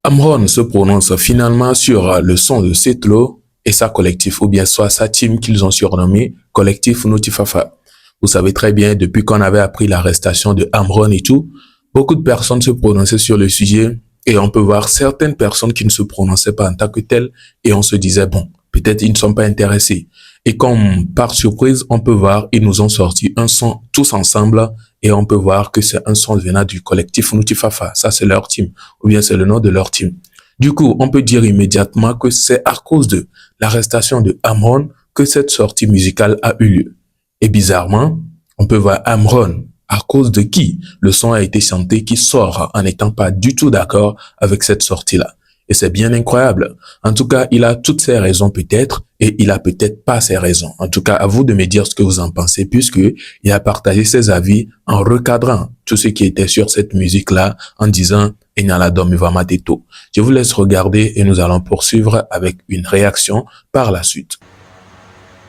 Amron se prononce finalement sur le son de Setlo et sa collectif, ou bien soit sa team qu'ils ont surnommé Collectif Notifafa. Vous savez très bien, depuis qu'on avait appris l'arrestation de Amron et tout, beaucoup de personnes se prononçaient sur le sujet et on peut voir certaines personnes qui ne se prononçaient pas en tant que telles et on se disait, bon, peut-être ils ne sont pas intéressés. Et comme par surprise, on peut voir, ils nous ont sorti un son tous ensemble et on peut voir que c'est un son venant du collectif Noutifafa. Ça, c'est leur team, ou bien c'est le nom de leur team. Du coup, on peut dire immédiatement que c'est à cause de l'arrestation de Amron que cette sortie musicale a eu lieu. Et bizarrement, on peut voir Amron, à cause de qui le son a été chanté, qui sort en n'étant pas du tout d'accord avec cette sortie-là. Et c'est bien incroyable. En tout cas, il a toutes ses raisons peut-être, et il a peut-être pas ses raisons. En tout cas, à vous de me dire ce que vous en pensez, puisque il a partagé ses avis en recadrant tout ce qui était sur cette musique-là, en disant Enyala Domivama Teto. Je vous laisse regarder et nous allons poursuivre avec une réaction par la suite.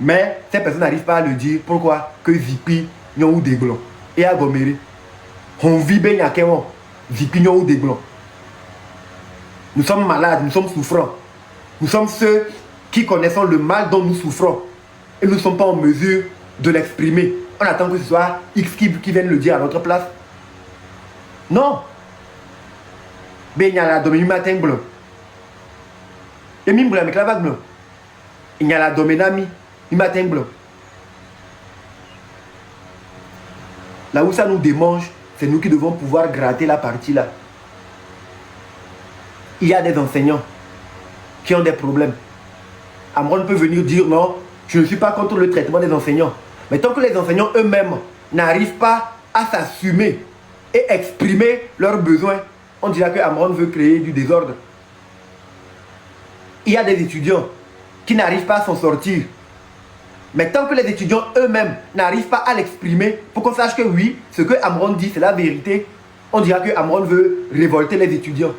Mais ces personnes n'arrivent pas à le dire. Pourquoi? Que Zipi n'y ou des blancs. Et à Goméré, on vit bien à Kéwan. Zipi n'y ou des blancs. Nous sommes malades, nous sommes souffrants. Nous sommes ceux qui connaissons le mal dont nous souffrons. Et nous ne sommes pas en mesure de l'exprimer. On attend que ce soit X qui vienne le dire à notre place. Non. Mais il y a la domaine matin blanc. Et même blanc avec la vague blanc. Il y a la domaine ami. Il matin blanc. Là où ça nous démange, c'est nous qui devons pouvoir gratter la partie là. Il y a des enseignants qui ont des problèmes. Amron peut venir dire non, je ne suis pas contre le traitement des enseignants. Mais tant que les enseignants eux-mêmes n'arrivent pas à s'assumer et exprimer leurs besoins, on dira que Amron veut créer du désordre. Il y a des étudiants qui n'arrivent pas à s'en sortir. Mais tant que les étudiants eux-mêmes n'arrivent pas à l'exprimer, pour qu'on sache que oui, ce que Amron dit c'est la vérité, on dira que Amron veut révolter les étudiants.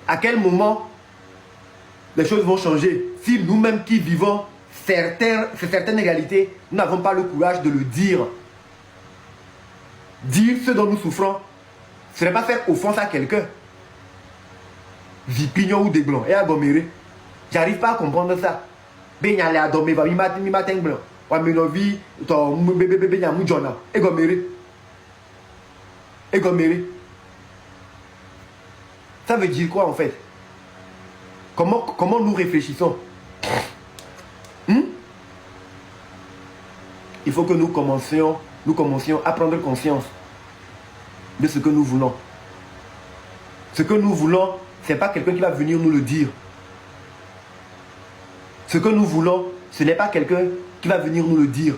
À quel moment les choses vont changer si nous-mêmes qui vivons certaines égalités, nous n'avons pas le courage de le dire. Dire ce dont nous souffrons, ce n'est pas faire offense à quelqu'un. Vipignon ou des blancs, et à Goméré, j'arrive pas à comprendre ça. Ben y'a à dormir, mi matin blanc, ou menovi, ton bébé y'a moujona, et Goméré. Et Goméré. Ça veut dire quoi en fait? Comment nous réfléchissons? Il faut que nous commencions à prendre conscience de ce que nous voulons. Ce que nous voulons, ce n'est pas quelqu'un qui va venir nous le dire. Ce que nous voulons, ce n'est pas quelqu'un qui va venir nous le dire.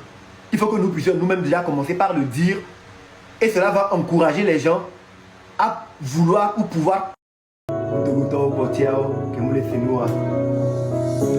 Il faut que nous puissions nous-mêmes déjà commencer par le dire. Et cela va encourager les gens à vouloir ou pouvoir.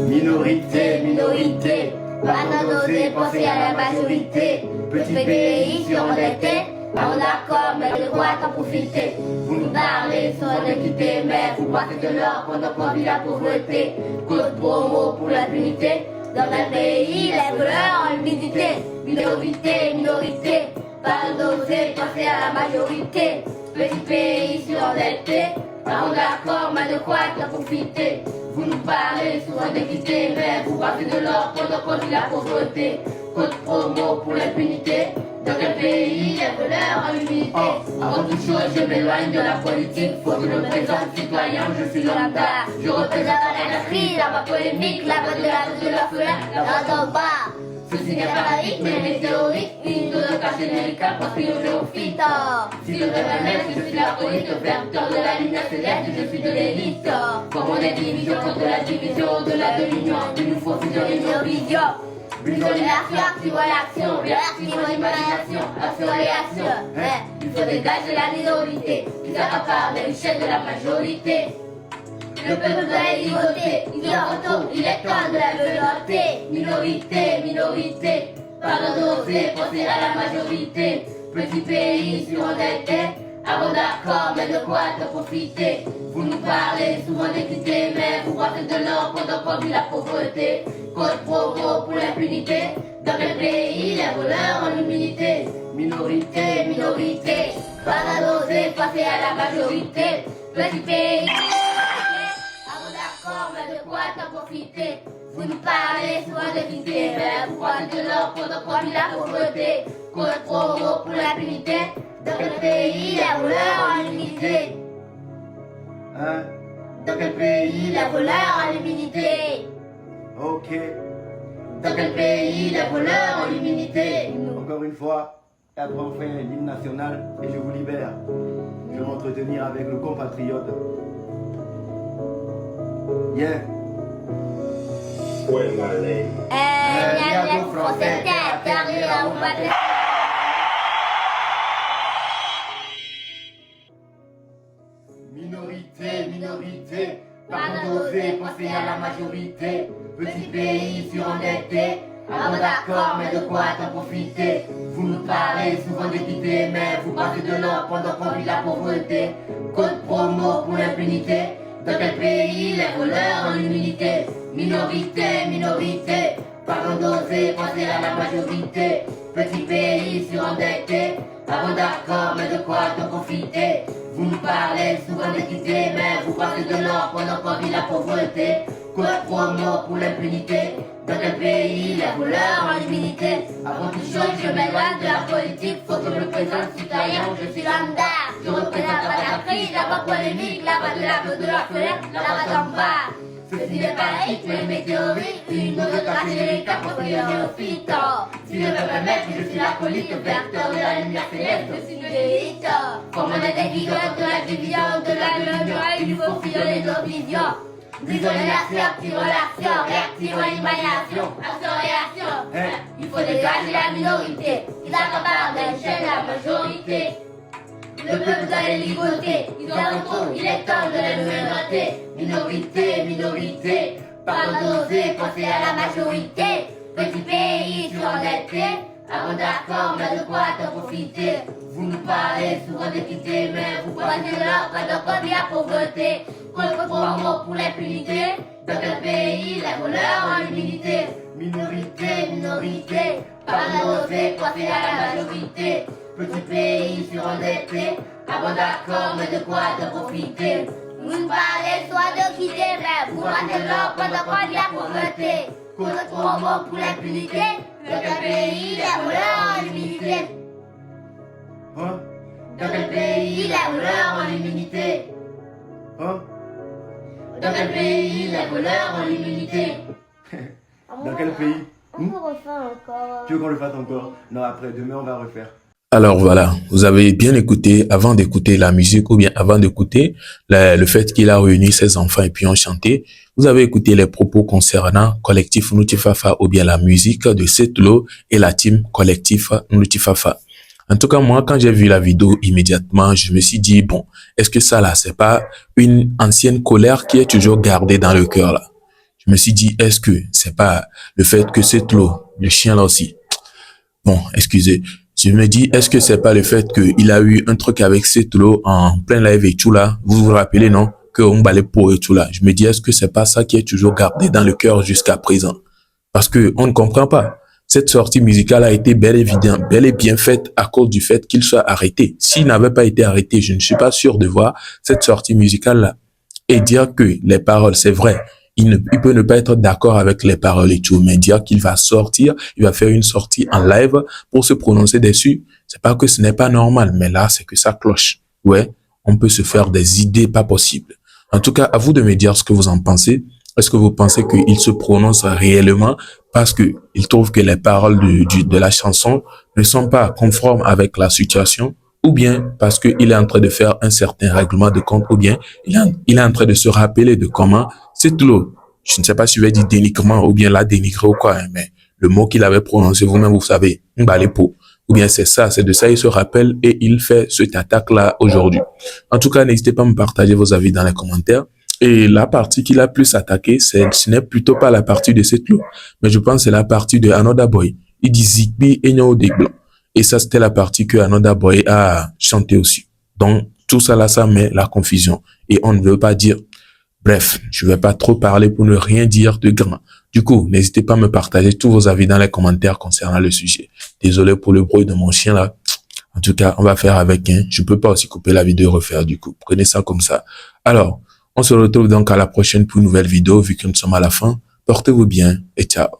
Minorité, minorité, pas d'oser penser à la majorité. Petit pays surendetté, pas d'accord, mais de quoi t'en profiter? Vous nous parlez sans équité, mais vous passez de l'or pendant qu'on vit la pauvreté. Code promo pour l'impunité, dans un pays, les voleurs en l'humidité. Minorité, minorité, pas d'oser penser à la majorité. Petit pays surendetté, pas d'accord, mais de quoi t'en profiter? Vous nous parlez souvent d'équité, mais vous passez de l'or pendant qu'on vit la pauvreté. Code promo pour l'impunité, dans quel pays les voleurs en l'humilité? Avant toute chose, je m'éloigne de la politique, faut que je me présente citoyen, je suis lambda. Je représente la crise, la voix polémique, la voix de l'orphelin, la voix d'en bas. Ceci n'est pas laïque, mais météorique, une de cas générique, parce que je au fit. Si je devrais même, je suis l'accolite, vecteur de la ligne céleste, je suis de l'élite. Comme on est division contre la division, au-delà de l'union, il nous faut fusionner nos visions. Visionation, activons l'action, réactivons l'imagination, action-réaction. Il faut dégager la minorité, qui s'accapare des richesses de la majorité. Le peuple doit y voter, il est en retour, il est temps de la volonté. Minorité, minorité, pardon d'oser penser à la majorité. Petit pays surendetté, avant d'accord, mais de quoi te profiter? Vous nous parlez souvent d'équité, mais vous passez de l'or pendant qu'on vit la pauvreté. Code promo pour l'impunité, dans quel pays les voleurs en humilité? Minorité, minorité, Pas d'oser passer à la majorité. Petit pays, avant d'accord, mais de quoi t'en profiter? Vous nous parlez souvent de quitter, mais vous parlez de l'or pour nos produits la pauvreté. Contre promo pour l'impunité. Dans quel pays les voleurs ont l'immunité? Hein? Dans quel pays les voleurs ont l'immunité? Ok. Dans quel pays les voleurs ont l'immunité? Encore une fois, et après on fait l'hymne national et je vous libère. Je vais m'entretenir avec le compatriote. Yeah. Niago français, terre, on va Minorité, pardon d'oser penser à la majorité. Petit pays surendetté, avant d'accord, mais de quoi t'en profiter? Vous nous parlez souvent d'équité, mais vous parlez de l'or pendant qu'on vit la pauvreté. Code promo pour l'impunité. Dans quel pays les voleurs ont l'immunité? Minorité, pardon d'oser penser à la majorité. Petit pays surendetté, avant d'accord, mais de quoi t'en profiter? Vous nous parlez souvent d'équité, mais vous parlez de l'or pendant qu'on vit la pauvreté. Code promo pour l'impunité. Dans quel pays les voleurs ont l'immunité? Avant toute chose, je m'éloigne de la politique. Faut que je me présente citoyen, je suis lambda. Je représente la crise, la voix polémique, la voix de la de la fenêtre, la voix d'en bas. Ceci n'est pas laïque, mais météorite, une autre tragédie appropriée au néophyte. Si je veux me mettre, je suis l'acolyte, vecteur de la lumière céleste, je suis l'élite. Formant des gigotes de la division, de la lumière, il faut fusionner nos visions. Visualisation, activation, réaction, imagination, action-réaction. Il faut dégager la minorité, qui s'accapare d'un chef la majorité. Le peuple doit les ligoter, ils en trop, il est temps de les noter. Minorité, pardon d'oser penser à la majorité. Petit pays surendetté, avant d'accord, mais de quoi t'en profiter? Vous nous parlez souvent d'équité, mais vous croisez l'or pendant qu'on vit la pauvreté. Contre promo pour l'impunité. Dans quel pays les voleurs ont l'immunité? Minorité, pardon d'oser penser à la majorité. Petit pays surendetté, avant d'accord, mais de quoi t'en profiter? Vous nous parlez soit de quitter, mais vous croisez l'or pendant qu'on vit la pauvreté. Contre promo pour l'impunité. Dans quel pays les voleurs ont l'immunité? Hein? Dans quel pays les voleurs ont l'immunité? Hein? Dans quel pays les voleurs ont l'immunité? Dans quel pays? On peut refaire encore. Tu veux qu'on le fasse encore? Non, après, demain on va refaire. Alors voilà, vous avez bien écouté avant d'écouter la musique ou bien avant d'écouter le fait qu'il a réuni ses enfants et puis ont chanté. Vous avez écouté les propos concernant Collectif Noutifafa ou bien la musique de Setlo et la team Collectif Noutifafa. En tout cas, moi, quand j'ai vu la vidéo immédiatement, je me suis dit, bon, est-ce que ça là, c'est pas une ancienne colère qui est toujours gardée dans le cœur là? Je me suis dit, est-ce que c'est pas le fait que Setlo, le chien là aussi, bon, excusez, je me dis, est-ce que c'est pas le fait qu'il a eu un truc avec Setlo en plein live et tout là? Vous vous rappelez, non? Que on balait pour et tout là. Je me dis, est-ce que c'est pas ça qui est toujours gardé dans le cœur jusqu'à présent? Parce que on ne comprend pas. Cette sortie musicale a été bel et bien faite à cause du fait qu'il soit arrêté. S'il n'avait pas été arrêté, je ne suis pas sûr de voir cette sortie musicale-là. Et dire que les paroles, c'est vrai, il peut ne pas être d'accord avec les paroles et tout, mais dire qu'il va sortir, il va faire une sortie en live pour se prononcer dessus, c'est pas que ce n'est pas normal, mais là, c'est que ça cloche. Ouais, on peut se faire des idées pas possibles. En tout cas, à vous de me dire ce que vous en pensez. Est-ce que vous pensez qu'il se prononce réellement parce qu'il trouve que les paroles de la chanson ne sont pas conformes avec la situation, ou bien parce qu'il est en train de faire un certain règlement de compte, ou bien il est en train de se rappeler de comment Setlo, je ne sais pas si je vais dire dénigrement ou bien la dénigrer ou quoi, mais le mot qu'il avait prononcé, vous-même vous savez, Mbalepo. Ou bien c'est ça, c'est de ça il se rappelle et il fait cette attaque-là aujourd'hui. En tout cas, n'hésitez pas à me partager vos avis dans les commentaires. Et la partie qu'il a plus attaqué, ce n'est plutôt pas la partie de Setlo, mais je pense que c'est la partie de Another Boy. Il dit Zigby et Nyao Degblon. Et ça, c'était la partie que Another Boy a chanté aussi. Donc, tout ça là, ça met la confusion. Et on ne veut pas dire. Bref, je vais pas trop parler pour ne rien dire de grand. Du coup, n'hésitez pas à me partager tous vos avis dans les commentaires concernant le sujet. Désolé pour le bruit de mon chien là. En tout cas, on va faire avec, hein. Je peux pas aussi couper la vidéo et refaire du coup. Prenez ça comme ça. Alors, on se retrouve donc à la prochaine pour une nouvelle vidéo, vu que nous sommes à la fin. Portez-vous bien et ciao.